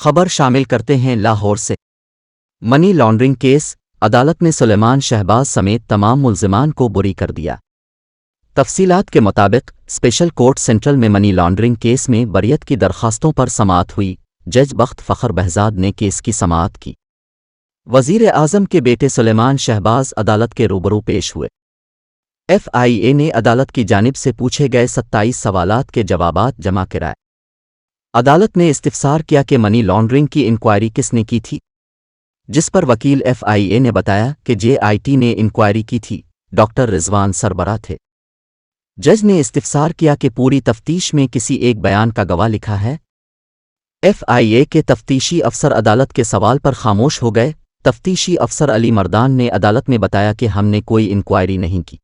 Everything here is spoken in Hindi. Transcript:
खबर शामिल करते हैं लाहौर से। मनी लॉन्ड्रिंग केस, अदालत ने सुलेमान शहबाज समेत तमाम मुल्जिमान को बरी कर दिया। तफसीलात के मुताबिक स्पेशल कोर्ट सेंट्रल में मनी लॉन्ड्रिंग केस में बरियत की दरखास्तों पर समाअत हुई। जज बख्त फ़खर बहजाद ने केस की समाअत की। वज़ीर आज़म के बेटे सुलेमान शहबाज अदालत के रूबरू पेश हुए। FIA ने अदालत की जानिब से पूछे गए 27 सवालात के जवाबात जमा कराए। अदालत ने इस्तिफसार किया कि मनी लॉन्ड्रिंग की इंक्वायरी किसने की थी, जिस पर वकील FIA ने बताया कि JIT ने इंक्वायरी की थी। डॉक्टर रिजवान सरबराह थे। जज ने इस्तिफसार किया कि पूरी तफ्तीश में किसी एक बयान का गवाह लिखा है। FIA के तफ्तीशी अफसर अदालत के सवाल पर खामोश हो गए। तफ्तीशी अफसर अली मर्दान ने अदालत में बताया कि हमने कोई इंक्वायरी नहीं की।